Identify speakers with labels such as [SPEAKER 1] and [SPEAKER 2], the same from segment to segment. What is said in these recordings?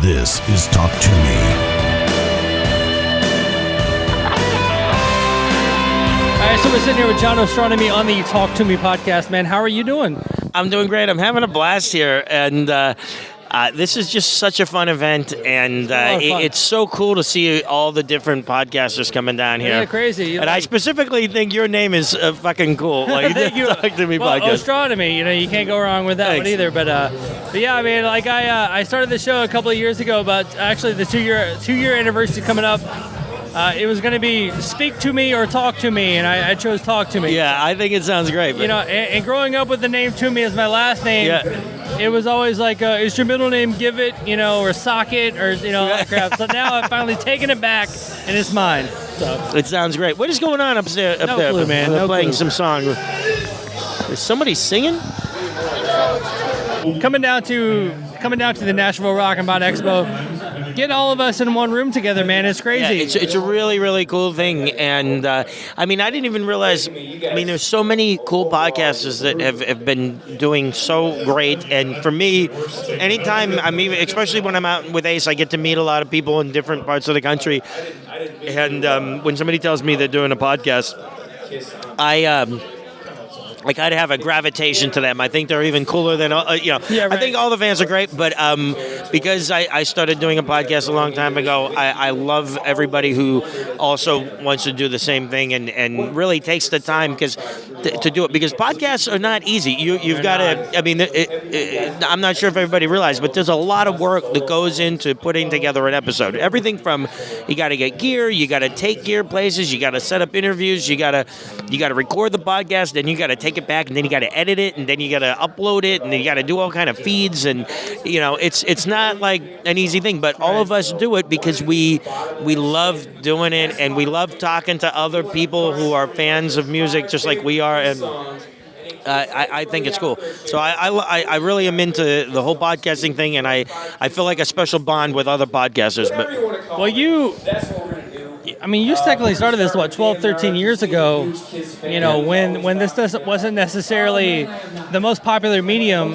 [SPEAKER 1] This is Talk to Me.
[SPEAKER 2] All right, so we're sitting here with John Ostronomy on the Talk to Me podcast, man. How are you doing?
[SPEAKER 3] I'm doing great. I'm having a blast here, and this is just such a fun event, and it's so cool to see all the different podcasters coming down here.
[SPEAKER 2] Yeah, crazy.
[SPEAKER 3] And I specifically think your name is fucking cool. Like,
[SPEAKER 2] Thank you.
[SPEAKER 3] Talk to Me
[SPEAKER 2] Well,
[SPEAKER 3] podcast.
[SPEAKER 2] Ostronomy, you can't go wrong with that
[SPEAKER 3] Thanks.
[SPEAKER 2] one either. But yeah, I mean, like I started the show a couple of years ago, but actually the two-year anniversary coming up. It was going to be Speak to Me or Talk to Me, and I chose Talk to Me.
[SPEAKER 3] Yeah, I think it sounds great.
[SPEAKER 2] You know, and growing up with the name To Me as my last name, it was always like, is your middle name Give It, or Socket, or, all that crap. So now I've finally taken it back, and it's mine. So.
[SPEAKER 3] It sounds great. What is going on up there?
[SPEAKER 2] No clue, man.
[SPEAKER 3] They're
[SPEAKER 2] No
[SPEAKER 3] playing
[SPEAKER 2] clue.
[SPEAKER 3] some song. Is somebody singing?
[SPEAKER 2] Coming down to the Nashville Rock and Bond Expo, getting all of us in one room together, man. It's crazy.
[SPEAKER 3] Yeah, it's a really, really cool thing. And, I didn't even realize, there's so many cool podcasters that have been doing so great. And for me, anytime, especially when I'm out with Ace, I get to meet a lot of people in different parts of the country. And when somebody tells me they're doing a podcast, I kind of have a gravitation to them. I think they're even cooler than,
[SPEAKER 2] Yeah, right.
[SPEAKER 3] I think all the fans are great, but because I started doing a podcast a long time ago, I love everybody who also wants to do the same thing and really takes the time to do it, because podcasts are not easy. You've got to, I'm not sure if everybody realizes, but there's a lot of work that goes into putting together an episode. Everything from, you got to get gear, you got to take gear places, you got to set up interviews, you got to record the podcast, then you got to take it back, and then you got to edit it, and then you got to upload it, and then you got to do all kind of feeds, and it's not like an easy thing, but all of us do it because we love doing it, and we love talking to other people who are fans of music just like we are, and I think it's cool. So I really am into the whole podcasting thing, and I feel like a special bond with other podcasters. But
[SPEAKER 2] Well, you technically started this, 12, 13 years ago, when this wasn't necessarily the most popular medium,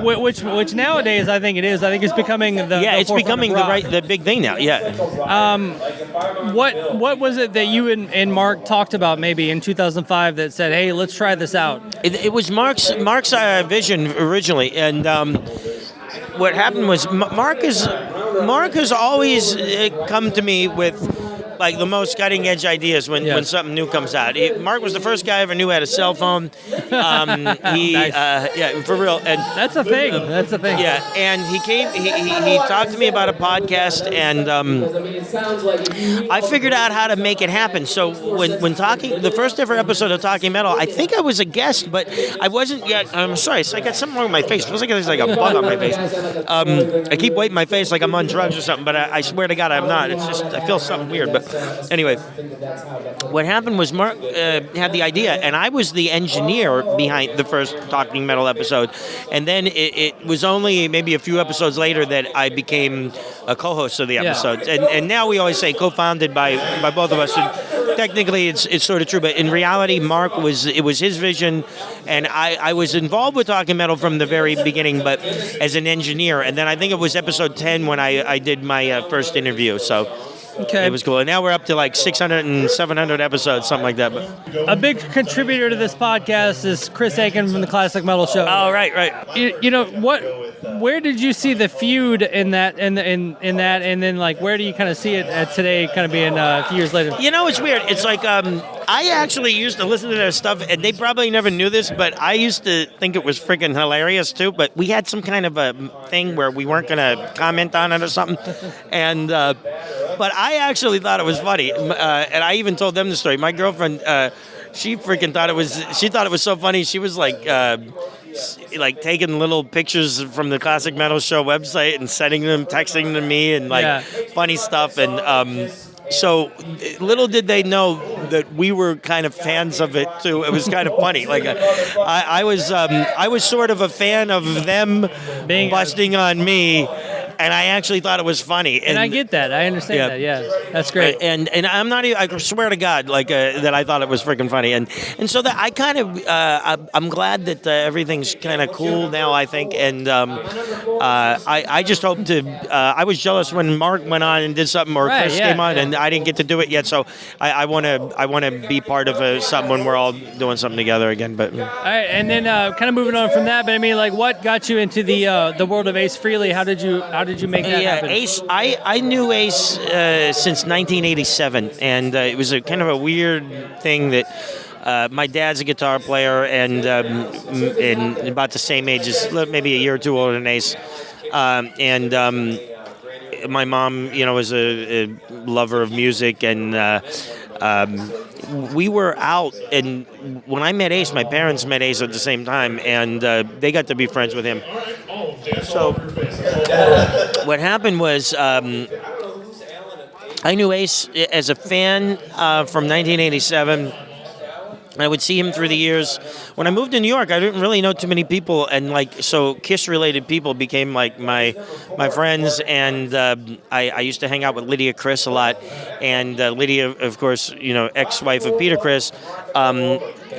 [SPEAKER 2] which nowadays I think it is. I think it's becoming
[SPEAKER 3] it's becoming the big thing now. Yeah.
[SPEAKER 2] What was it that you and Mark talked about maybe in 2005 that said, hey, let's try this out?
[SPEAKER 3] It was Mark's vision originally, and what happened was Mark has always come to me with like the most cutting edge ideas when something new comes out. Mark was the first guy I ever knew had a cell phone.
[SPEAKER 2] Nice.
[SPEAKER 3] For real. And
[SPEAKER 2] That's the thing.
[SPEAKER 3] Yeah, and he talked to me about a podcast, and I figured out how to make it happen. So when talking, the first ever episode of Talking Metal, I think I was a guest, but I wasn't yet. I'm sorry, so I got something wrong with my face. It feels like there's like a bug on my face. I keep wiping my face like I'm on drugs or something, but I swear to God I'm not. It's just, I feel something weird. But anyway, what happened was Mark had the idea, and I was the engineer behind the first Talking Metal episode. And then it was only maybe a few episodes later that I became a co-host of the episodes. And now we always say co-founded by both of us. And technically, it's sort of true, but in reality, it was his vision, and I was involved with Talking Metal from the very beginning, but as an engineer. And then I think it was episode 10 when I did my first interview. So.
[SPEAKER 2] Okay.
[SPEAKER 3] It was cool. And now we're up to like 600 and 700 episodes, something like that. But
[SPEAKER 2] A big contributor to this podcast is Chris Aiken from the Classic Metal Show.
[SPEAKER 3] oh, right.
[SPEAKER 2] Where did you see the feud in that, and then like where do you kind of see it today, kind of being a few years later?
[SPEAKER 3] It's weird. It's like I actually used to listen to their stuff, and they probably never knew this, but I used to think it was freaking hilarious too. But we had some kind of a thing where we weren't going to comment on it or something, and but I actually thought it was funny, and I even told them the story. My girlfriend, she freaking thought it was so funny. She was like taking little pictures from the Classic Metal Show website and sending them, texting them to me, and funny stuff. And so little did they know that we were kind of fans of it too. It was kind of funny. Like I was sort of a fan of them busting on me. and I actually thought it was funny.
[SPEAKER 2] And I get that. I understand that. Yeah, that's great.
[SPEAKER 3] And I'm not even, I swear to God, like that I thought it was freaking funny. And so that I kind of I'm glad that everything's kind of cool now, I think. And I just hope to. I was jealous when Mark went on and did something, or Chris came on, and I didn't get to do it yet. So I want to be part of something when we're all doing something together again. But
[SPEAKER 2] all right, and then kind of moving on from that. But I mean, like, what got you into the world of Ace Frehley? How did you make that happen?
[SPEAKER 3] Ace. I knew Ace since 1987, and it was a kind of a weird thing that my dad's a guitar player, and about the same age as, maybe a year or two older than Ace, and my mom, was a lover of music, and we were out, and when I met Ace, my parents met Ace at the same time, and they got to be friends with him. So what happened was I knew Ace as a fan from 1987. I would see him through the years. When I moved to New York, I didn't really know too many people, and so Kiss-related people became like my friends. And I used to hang out with Lydia Criss a lot, and Lydia, of course, ex-wife of Peter Criss.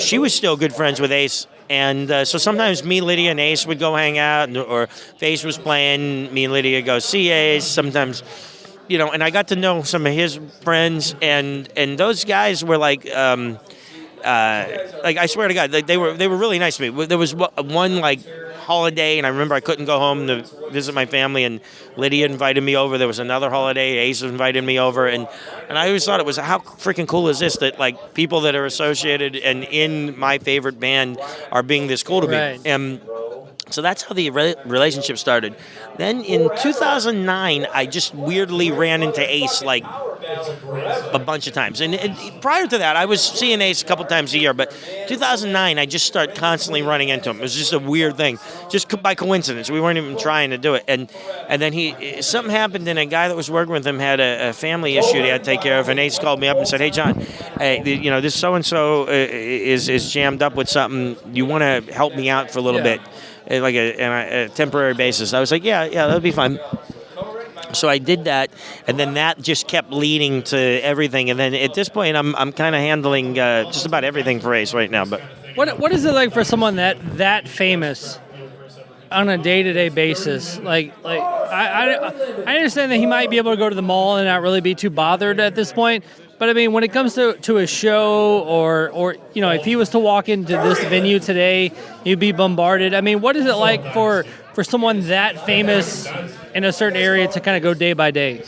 [SPEAKER 3] She was still good friends with Ace, and so sometimes me, Lydia, and Ace would go hang out, or if Ace was playing, me and Lydia go see Ace. Sometimes, and I got to know some of his friends, and those guys were like I swear to God, they were really nice to me. There was one holiday, and I remember I couldn't go home to visit my family, and Lydia invited me over. There was another holiday, Ace invited me over, and I always thought it was, how freaking cool is this that people that are associated and in my favorite band are being this cool to me. And so that's how the relationship started. Then in 2009, I just weirdly ran into Ace a bunch of times. And prior to that, I was seeing Ace a couple times a year, but 2009, I just started constantly running into him. It was just a weird thing, just by coincidence. We weren't even trying to do it. And then something happened, and a guy that was working with him had a family issue they had to take care of, and Ace called me up and said, "Hey, John, this so-and-so is jammed up with something. You want to help me out for a little bit?" Like a temporary basis. I was like, yeah, that'll be fine. So I did that, and then that just kept leading to everything. And then at this point, I'm kind of handling just about everything for Ace right now. But
[SPEAKER 2] what is it like for someone that famous on a day-to-day basis? I understand that he might be able to go to the mall and not really be too bothered at this point. But I mean, when it comes to a show, or if he was to walk into this venue today, he'd be bombarded. I mean, what is it like for someone that famous in a certain area to kind of go day by day?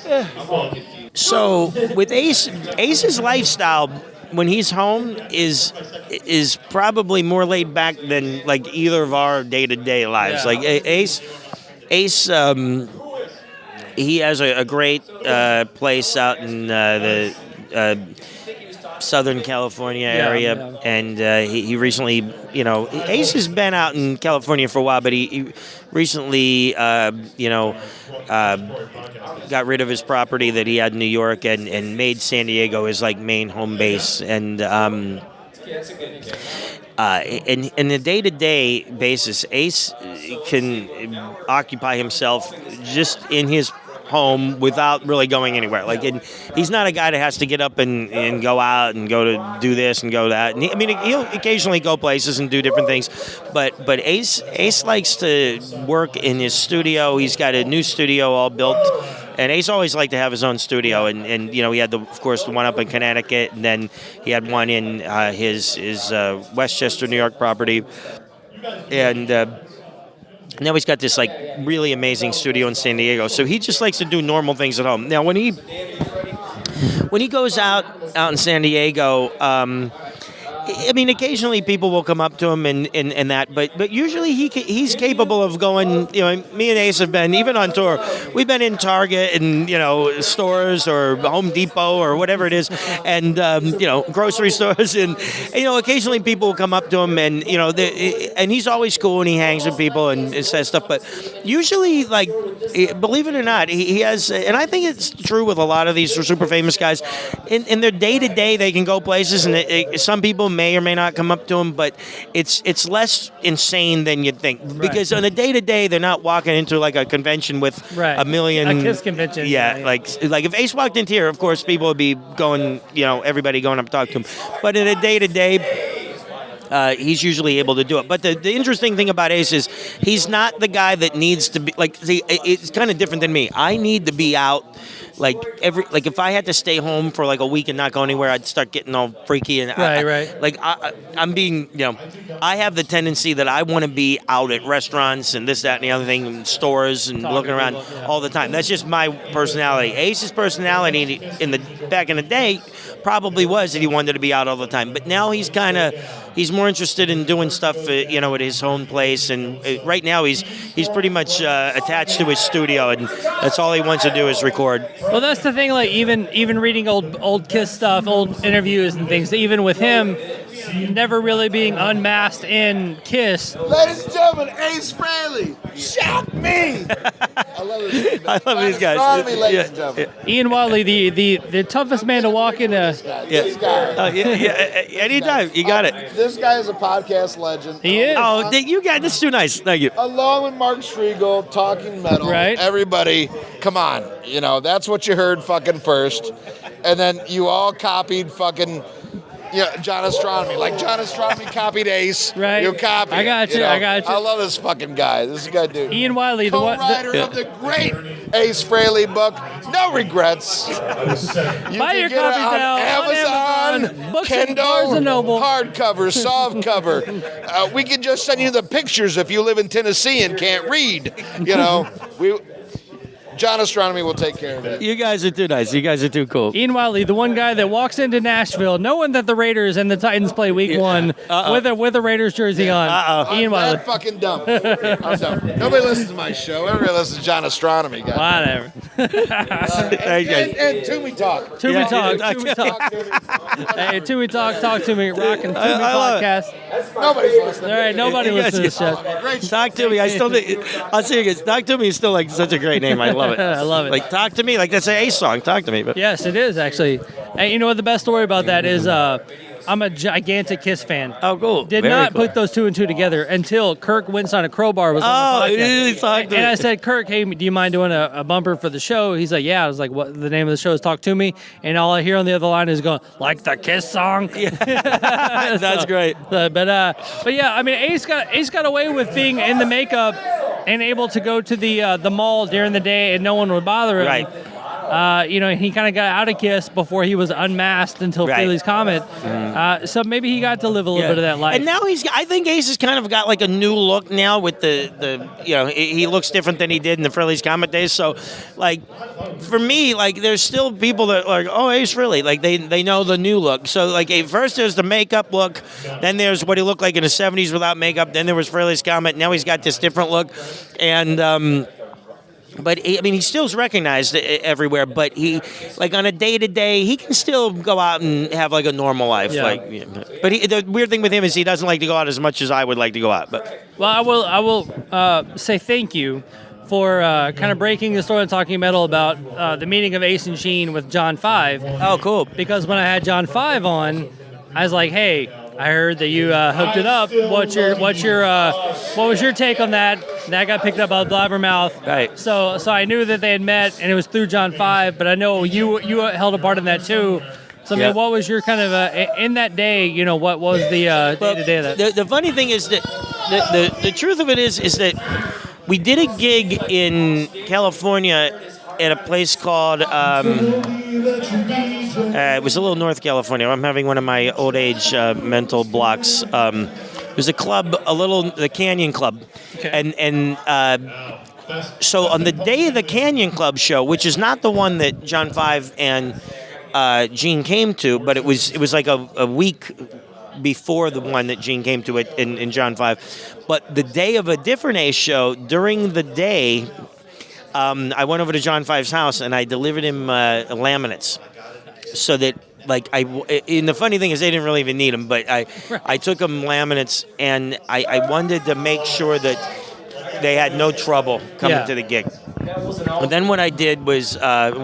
[SPEAKER 3] So with Ace's lifestyle when he's home is probably more laid back than either of our day-to-day lives. Ace. He has a great place out in the Southern California area, and he recently, Ace has been out in California for a while, but he recently, got rid of his property that he had in New York and made San Diego his main home base, and in the day-to-day basis, Ace can occupy himself just in his home without really going anywhere. And he's not a guy that has to get up and go out and go to do this and go that. And he'll occasionally go places and do different things, but Ace likes to work in his studio. He's got a new studio all built, and Ace always liked to have his own studio. And he had of course the one up in Connecticut, and then he had one in his Westchester, New York property, and now he's got this really amazing studio in San Diego. So he just likes to do normal things at home. Now when he goes out in San Diego, occasionally people will come up to him and that, but usually he's capable of going. Me and Ace have been, even on tour, we've been in Target and stores or Home Depot or whatever it is, and grocery stores, and occasionally people will come up to him, and and he's always cool and he hangs with people and says stuff, but usually believe it or not, he has, and I think it's true with a lot of these super famous guys, in their day to day they can go places, and some people may or may not come up to him, but it's less insane than you'd think. Because on a day-to-day, they're not walking into like a convention with a million...
[SPEAKER 2] A Kiss convention.
[SPEAKER 3] Yeah, like if Ace walked into here, of course, people would be going, everybody going up to talk to him. But in a day-to-day... he's usually able to do it. But the interesting thing about Ace is he's not the guy that needs to be it's kind of different than me. I need to be out if I had to stay home for like a week and not go anywhere, I'd start getting all freaky and I'm being I have the tendency that I want to be out at restaurants and this, that, and the other thing, and stores and looking around all the time. That's just my personality. Ace's personality back in the day probably was that he wanted to be out all the time, but now he's more interested in doing stuff at his home place, and right now he's pretty much attached to his studio, and that's all he wants to do is record.
[SPEAKER 2] Well, that's the thing. Like even reading old Kiss stuff, old interviews and things. Even with him, never really being unmasked in Kiss.
[SPEAKER 1] Ladies and gentlemen, Ace Frehley, shout me! I love this.
[SPEAKER 3] I love these guys.
[SPEAKER 1] Ostronomy, ladies and gentlemen.
[SPEAKER 2] Ian Wadley, the toughest man to walk into.
[SPEAKER 1] This guy.
[SPEAKER 3] Anytime, you got it.
[SPEAKER 1] This guy is a podcast legend.
[SPEAKER 2] He is.
[SPEAKER 3] Oh, you guys, this is too nice. Thank you.
[SPEAKER 1] Along with Mark Striegel, Talking Metal.
[SPEAKER 2] Right.
[SPEAKER 1] Everybody, come on. That's what you heard fucking first. And then you all copied fucking... John Ostronomy. Like John Ostronomy copied Ace.
[SPEAKER 2] Right.
[SPEAKER 1] You copy.
[SPEAKER 2] I got you.
[SPEAKER 1] I love this fucking guy. This is a good dude.
[SPEAKER 2] Ian Wadley,
[SPEAKER 1] co-writer of the great Ace Frehley book, No Regrets.
[SPEAKER 2] Buy your copy now
[SPEAKER 1] on Amazon,
[SPEAKER 2] Books
[SPEAKER 1] Kindle,
[SPEAKER 2] Barnes and Noble.
[SPEAKER 1] hardcover, softcover. We can just send you the pictures if you live in Tennessee and can't read. John Ostronomy will take care of it.
[SPEAKER 3] You guys are too nice. You guys are too cool.
[SPEAKER 2] Ian Wadley, the one guy that walks into Nashville knowing that the Raiders and the Titans play week one with a Raiders jersey on. Ian Wadley.
[SPEAKER 1] I'm fucking dumb. I'm dumb. Nobody listens to my show. Everybody listens to John Astronomy, guys.
[SPEAKER 2] Whatever.
[SPEAKER 1] And Toomey Talk.
[SPEAKER 2] Toomey Talk. Hey, Toomey Talk. Talk to me. Rockin' Toomey podcast.
[SPEAKER 1] Nobody's listening.
[SPEAKER 2] All right, nobody listens to this shit.
[SPEAKER 1] Great.
[SPEAKER 3] Talk to me. I'll say it again. Talk to me is still like such a great name. I love it.
[SPEAKER 2] I love it.
[SPEAKER 3] Like, talk to me. Like, that's an Ace song. Talk to me. But
[SPEAKER 2] Yes, it is, actually. And you know what the best story about that is? I'm a gigantic Kiss fan.
[SPEAKER 3] Oh, cool.
[SPEAKER 2] Did
[SPEAKER 3] Very
[SPEAKER 2] not
[SPEAKER 3] cool.
[SPEAKER 2] put those two and two together until Kirk Winston of Crowbar was on the podcast.
[SPEAKER 3] He talked to me.
[SPEAKER 2] And I said, Kirk, hey, do you mind doing a bumper for the show? He's like, yeah. I was like, what? The name of the show is Talk to Me. And all I hear on the other line is going, like the Kiss song.
[SPEAKER 3] That's great.
[SPEAKER 2] But yeah, I mean, Ace got away with being in the makeup and able to go to the mall during the day and no one would bother him.
[SPEAKER 3] Right.
[SPEAKER 2] He kind of got out of Kiss before he was unmasked until Frehley's Comet. So maybe he got to live a little bit of that life.
[SPEAKER 3] And now I think Ace has kind of got like a new look now with he looks different than he did in the Frehley's Comet days. So, like, for me, like, there's still people that are like, oh, Ace Frehley. Like, they know the new look. So, like, first there's the makeup look. Then there's what he looked like in the 70s without makeup. Then there was Frehley's Comet. Now he's got this different look. And, but he still's recognized everywhere. But he, like, on a day-to-day, he can still go out and have like a normal life.
[SPEAKER 2] Yeah.
[SPEAKER 3] But the weird thing with him is he doesn't like to go out as much as I would like to go out. But
[SPEAKER 2] I will say thank you for kind of breaking the story on Talking Metal about the meeting of Ace and Gene with John 5.
[SPEAKER 3] oh, cool.
[SPEAKER 2] Because when I had John 5 on, I was like, hey, I heard that you hooked it up. What was your take on that? That got picked up by Blabbermouth.
[SPEAKER 3] Right.
[SPEAKER 2] So I knew that they had met, and it was through John 5. But I know you held a part in that too. So I mean, what was your kind of in that day? What was the day-to-day of that?
[SPEAKER 3] The funny thing is that the truth of it is that we did a gig in California at a place called it was a little North California. I'm having one of my old age mental blocks. It was a club, the Canyon Club,
[SPEAKER 2] Okay.
[SPEAKER 3] and so on the day of the Canyon Club show, which is not the one that John 5 and Gene came to, but it was like a week before the one that Gene came to it in John 5. But the day of a different Ace show, during the day, I went over to John 5's house and I delivered him laminates, so that, like, and the funny thing is they didn't really even need them, but I took him laminates, and I wanted to make sure that they had no trouble coming to the gig. And then what I did was we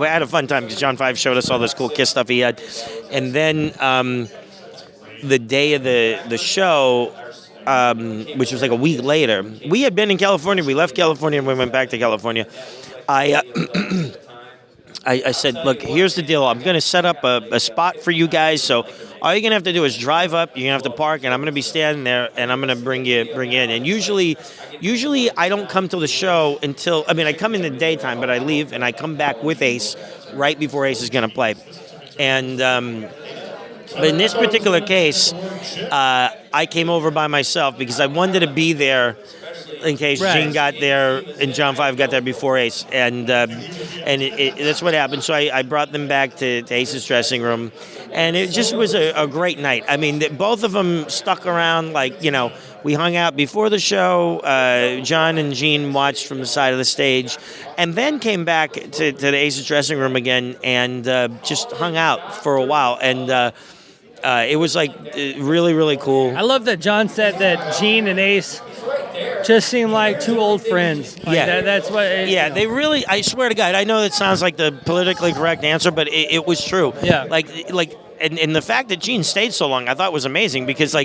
[SPEAKER 3] had a fun time because John 5 showed us all this cool Kiss stuff he had, and then the day of the show, which was like a week later, we had been in California. We left California and we went back to California. I said, look, here's the deal. I'm going to set up a spot for you guys. So all you're going to have to do is drive up. You're going to have to park, and I'm going to be standing there, and I'm going to bring you in. And usually I don't come to the show until, I come in the daytime, but I leave, and I come back with Ace right before Ace is going to play. And but in this particular case, I came over by myself because I wanted to be there in case Gene got there and John 5 got there before Ace, and that's what happened. So I brought them back to Ace's dressing room, and it just was a great night. Both of them stuck around. We hung out before the show. John and Gene watched from the side of the stage, and then came back to the Ace's dressing room again and just hung out for a while. And it was really, really cool.
[SPEAKER 2] I love that John said that Gene and Ace just seem like two old friends. That's what.
[SPEAKER 3] They really. I swear to God, I know that sounds like the politically correct answer, but it was true.
[SPEAKER 2] Yeah.
[SPEAKER 3] And the fact that Gene stayed so long, I thought was amazing because,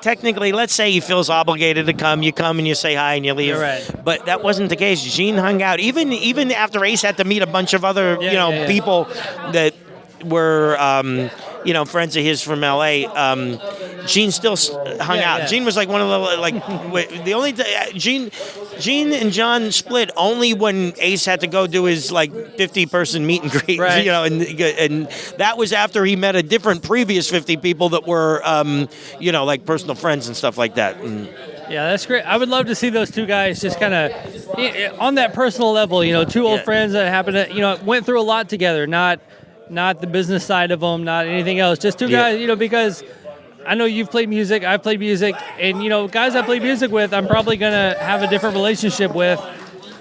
[SPEAKER 3] technically, let's say he feels obligated to come. You come and you say hi and you leave.
[SPEAKER 2] You're right.
[SPEAKER 3] But that wasn't the case. Gene hung out even after Ace had to meet a bunch of other people that were friends of his from L.A. Gene still hung out.
[SPEAKER 2] Yeah.
[SPEAKER 3] Gene was one of the only Gene and John split only when Ace had to go do his 50-person meet and greet.
[SPEAKER 2] Right.
[SPEAKER 3] And that was after he met a different previous 50 people that were personal friends and stuff like that.
[SPEAKER 2] Yeah, that's great. I would love to see those two guys just kind of on that personal level. Two old friends that happened to went through a lot together. Not the business side of them, not anything else. Just two guys, because I know you've played music, I've played music, and, guys I play music with, I'm probably going to have a different relationship with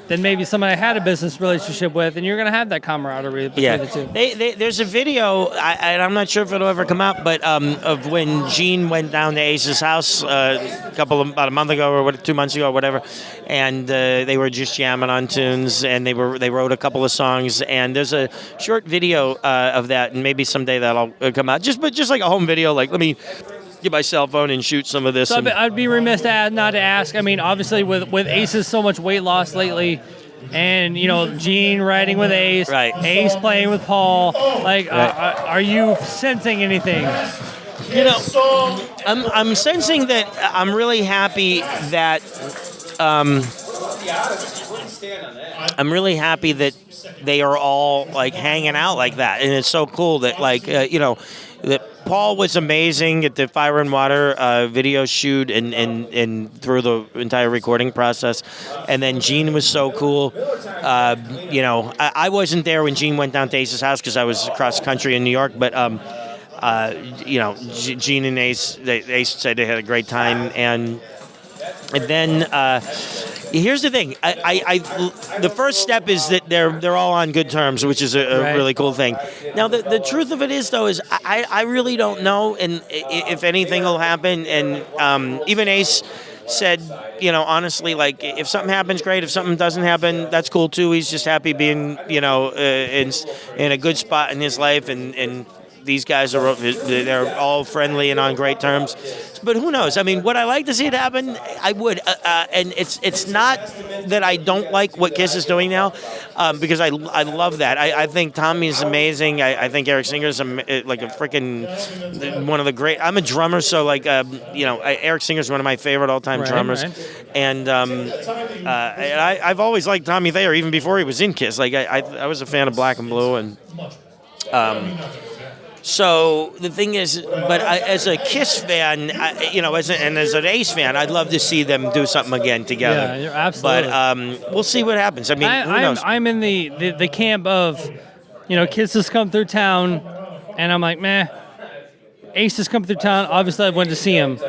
[SPEAKER 2] than maybe somebody I had a business relationship with, and you're going to have that camaraderie between the two.
[SPEAKER 3] There's a video, and I'm not sure if it'll ever come out, but of when Gene went down to Ace's house about a month ago or 2 months ago or whatever, and they were just jamming on tunes, and they wrote a couple of songs, and there's a short video of that, and maybe someday that'll come out, just like a home video, let me get my cell phone and shoot some of this.
[SPEAKER 2] So I'd be remiss not to ask. Obviously with Ace's so much weight loss lately, and Gene riding with Ace,
[SPEAKER 3] right.
[SPEAKER 2] Ace playing with Paul. Are you sensing anything?
[SPEAKER 3] I'm sensing that I'm really happy that they are all hanging out like that, and it's so cool that that Paul was amazing at the Fire and Water video shoot and through the entire recording process. And then Gene was so cool. I wasn't there when Gene went down to Ace's house because I was across the country in New York. But, Gene and Ace, Ace said they had a great time. And then... here's the thing. The first step is that they're all on good terms, which is a really cool thing. Now, the truth of it is, though, is I really don't know, and if anything will happen. And even Ace said, honestly, if something happens, great. If something doesn't happen, that's cool too. He's just happy being, in a good spot in his life, and these guys they're all friendly and on great terms. But who knows? Would I like to see it happen? I would. And it's not that I don't like what Kiss is doing now, because I love that. I think Tommy is amazing. I think Eric Singer's a freaking one of the great. I'm a drummer, so Eric Singer's one of my favorite all-time drummers. Right. And I've always liked Tommy Thayer even before he was in Kiss. I was a fan of Black and Blue, and so the thing is, but as a Kiss fan, as an Ace fan, I'd love to see them do something again together.
[SPEAKER 2] Yeah, you're absolutely.
[SPEAKER 3] But we'll see what happens. Who knows?
[SPEAKER 2] I'm in the camp of, Kiss has come through town, and I'm like, meh. Ace has come through town. Obviously, I went to see him.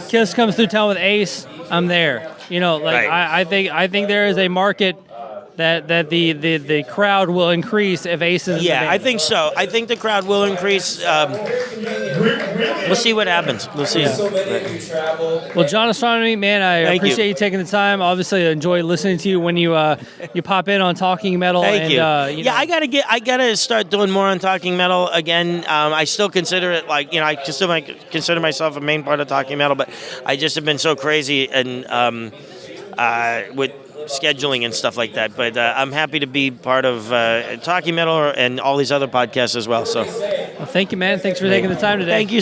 [SPEAKER 2] Kiss comes through town with Ace. I'm there.
[SPEAKER 3] Right.
[SPEAKER 2] I think there is a market that the crowd will increase if Ace is.
[SPEAKER 3] Yeah, I think so. I think the crowd will increase. We'll see what happens. We'll see.
[SPEAKER 2] Well, John Ostronomy, man, I
[SPEAKER 3] Thank
[SPEAKER 2] appreciate
[SPEAKER 3] you.
[SPEAKER 2] you taking the time. Obviously, I enjoy listening to you when you pop in on Talking Metal.
[SPEAKER 3] Thank you.
[SPEAKER 2] You know,
[SPEAKER 3] I gotta start doing more on Talking Metal again. I still consider it like, I still might consider myself a main part of Talking Metal, but I just have been so crazy and with scheduling and stuff like that. But I'm happy to be part of Talking Metal and all these other podcasts as well. So,
[SPEAKER 2] well, thank you, man. Thanks for taking the time today.
[SPEAKER 3] Thank you.